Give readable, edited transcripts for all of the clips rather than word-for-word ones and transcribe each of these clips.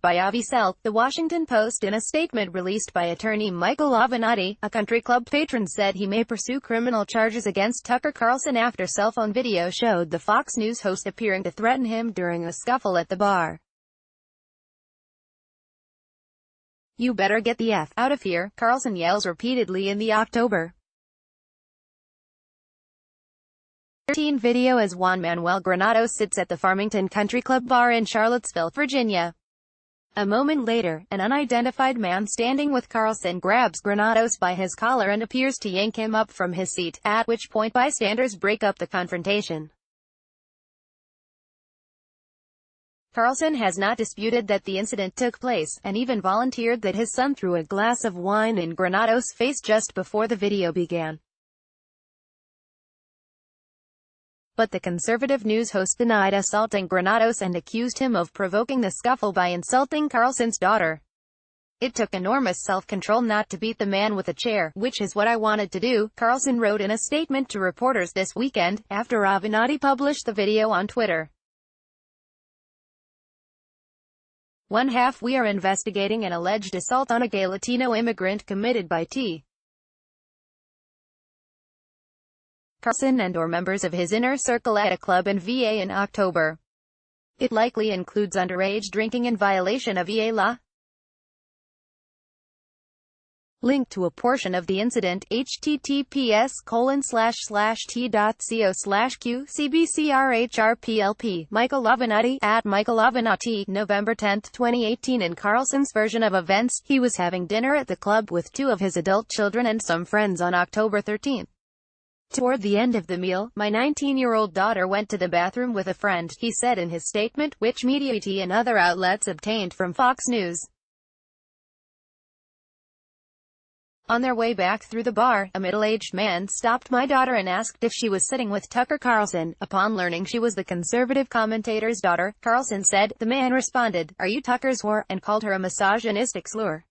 by Avi Selk, The Washington Post. In a statement released by attorney Michael Avenatti, a country club patron said he may pursue criminal charges against Tucker Carlson after cell phone video showed the Fox News host appearing to threaten him during a scuffle at the bar. "You better get the F out of here," Carlson yells repeatedly in the October 13 video as Juan Manuel Granados sits at the Farmington Country Club bar in Charlottesville, Virginia. A moment later, an unidentified man standing with Carlson grabs Granados by his collar and appears to yank him up from his seat, at which point bystanders break up the confrontation. Carlson has not disputed that the incident took place, and even volunteered that his son threw a glass of wine in Granados' face just before the video began. But the conservative news host denied assaulting Granados and accused him of provoking the scuffle by insulting Carlson's daughter. "It took enormous self-control not to beat the man with a chair, which is what I wanted to do," Carlson wrote in a statement to reporters this weekend, after Avenatti published the video on Twitter. We are investigating an alleged assault on a gay Latino immigrant committed by T. Carlson and/or members of his inner circle at a club in VA in October. It likely includes underage drinking in violation of VA law. Link to a portion of the incident, https://t.co/q/cbcrhrplp. Michael Avenatti, at Michael Avenatti, November 10, 2018. In Carlson's version of events, he was having dinner at the club with two of his adult children and some friends on October 13. "Toward the end of the meal, my 19-year-old daughter went to the bathroom with a friend," he said in his statement, which Mediaite and other outlets obtained from Fox News. "On their way back through the bar, a middle-aged man stopped my daughter and asked if she was sitting with Tucker Carlson. Upon learning she was the conservative commentator's daughter," Carlson said, "the man responded, 'Are you Tucker's whore?' and called her a misogynistic slur.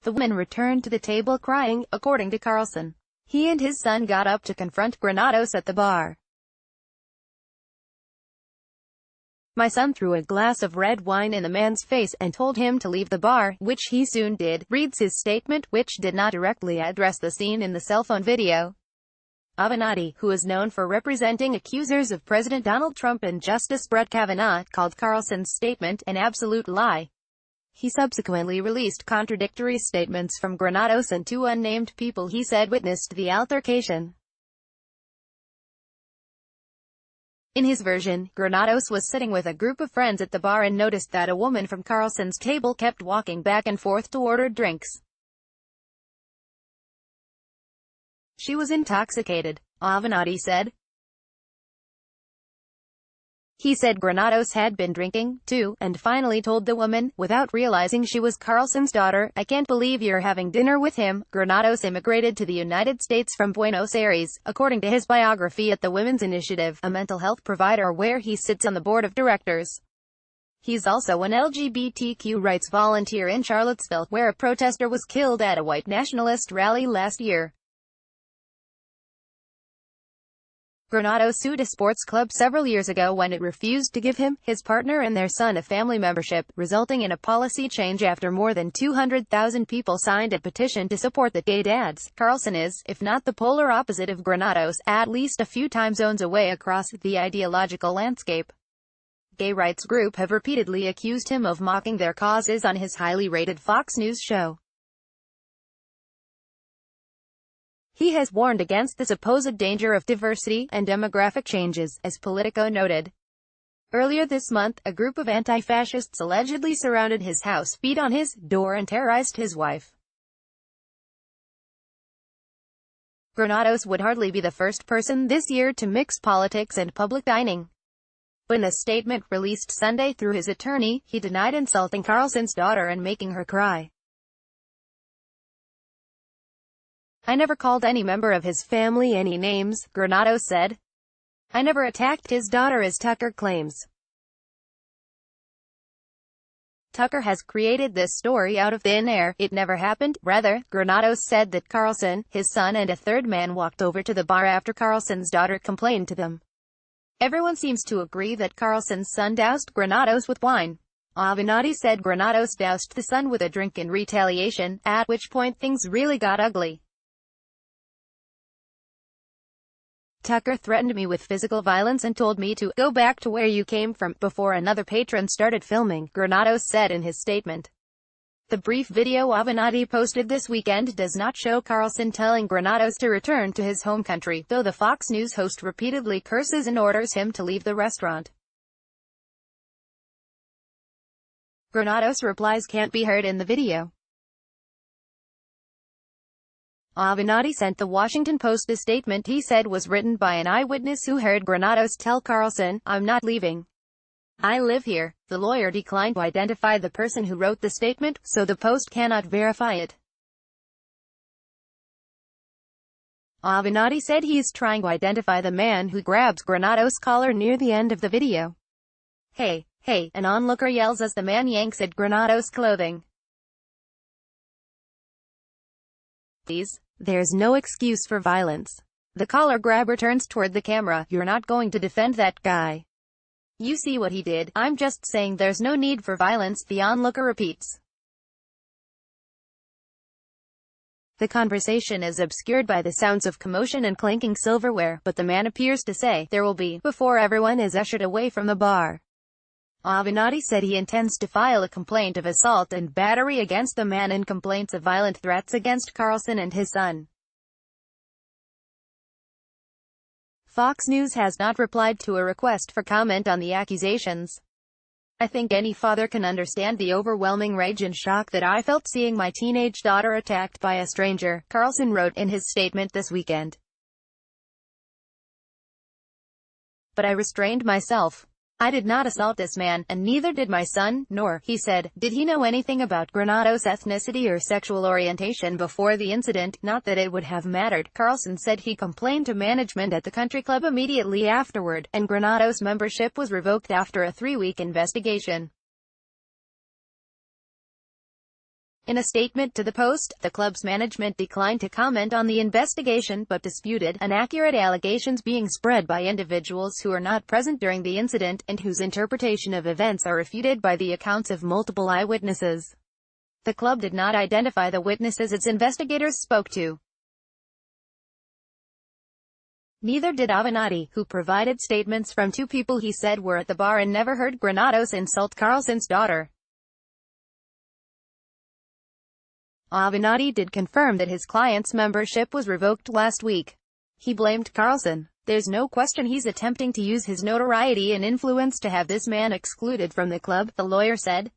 The woman returned to the table crying," according to Carlson. He and his son got up to confront Granados at the bar. "My son threw a glass of red wine in the man's face and told him to leave the bar, which he soon did," reads his statement, which did not directly address the scene in the cell phone video. Avenatti, who is known for representing accusers of President Donald Trump and Justice Brett Kavanaugh, called Carlson's statement an absolute lie. He subsequently released contradictory statements from Granados and two unnamed people he said witnessed the altercation. In his version, Granados was sitting with a group of friends at the bar and noticed that a woman from Carlson's table kept walking back and forth to order drinks. She was intoxicated, Avenatti said. He said Granados had been drinking, too, and finally told the woman, without realizing she was Carlson's daughter, "I can't believe you're having dinner with him." Granados immigrated to the United States from Buenos Aires, according to his biography at the Women's Initiative, a mental health provider where he sits on the board of directors. He's also an LGBTQ rights volunteer in Charlottesville, where a protester was killed at a white nationalist rally last year. Granados sued a sports club several years ago when it refused to give him, his partner and their son a family membership, resulting in a policy change after more than 200,000 people signed a petition to support the gay dads. Carlson is, if not the polar opposite of Granados, at least a few time zones away across the ideological landscape. Gay rights groups have repeatedly accused him of mocking their causes on his highly rated Fox News show. He has warned against the supposed danger of diversity and demographic changes, as Politico noted. Earlier this month, a group of anti-fascists allegedly surrounded his house, beat on his door and terrorized his wife. Granados would hardly be the first person this year to mix politics and public dining. In a statement released Sunday through his attorney, he denied insulting Carlson's daughter and making her cry. "I never called any member of his family any names," Granados said. "I never attacked his daughter," as Tucker claims. Tucker has created this story out of thin air. It never happened. Rather, Granados said that Carlson, his son and a third man walked over to the bar after Carlson's daughter complained to them. Everyone seems to agree that Carlson's son doused Granados with wine. Avenatti said Granados doused the son with a drink in retaliation, at which point things really got ugly. Tucker threatened me with physical violence and told me to go back to where you came from before another patron started filming, Granados said in his statement. The brief video Avenatti posted this weekend does not show Carlson telling Granados to return to his home country, though the Fox News host repeatedly curses and orders him to leave the restaurant. Granados' replies can't be heard in the video. Avenatti sent the Washington Post a statement he said was written by an eyewitness who heard Granados tell Carlson, "I'm not leaving. I live here." The lawyer declined to identify the person who wrote the statement, so the Post cannot verify it. Avenatti said he is trying to identify the man who grabs Granados' collar near the end of the video. "Hey, hey," an onlooker yells as the man yanks at Granados' clothing. There's no excuse for violence. The collar grabber turns toward the camera. "You're not going to defend that guy. You see what he did. I'm just saying there's no need for violence," the onlooker repeats. The conversation is obscured by the sounds of commotion and clinking silverware, but the man appears to say, "There will be," before everyone is ushered away from the bar. Avenatti said he intends to file a complaint of assault and battery against the man and complaints of violent threats against Carlson and his son. Fox News has not replied to a request for comment on the accusations. "I think any father can understand the overwhelming rage and shock that I felt seeing my teenage daughter attacked by a stranger," Carlson wrote in his statement this weekend. "But I restrained myself. I did not assault this man, and neither did my son, nor," he said, "did he know anything about Granados' ethnicity or sexual orientation before the incident, not that it would have mattered." Carlson said he complained to management at the country club immediately afterward, and Granados' membership was revoked after a 3-week investigation. In a statement to the Post, the club's management declined to comment on the investigation but disputed inaccurate allegations being spread by individuals who are not present during the incident, and whose interpretation of events are refuted by the accounts of multiple eyewitnesses. The club did not identify the witnesses its investigators spoke to. Neither did Avenatti, who provided statements from 2 people he said were at the bar and never heard Granados insult Carlson's daughter. Avenatti did confirm that his client's membership was revoked last week. He blamed Carlson. "There's no question he's attempting to use his notoriety and influence to have this man excluded from the club," the lawyer said.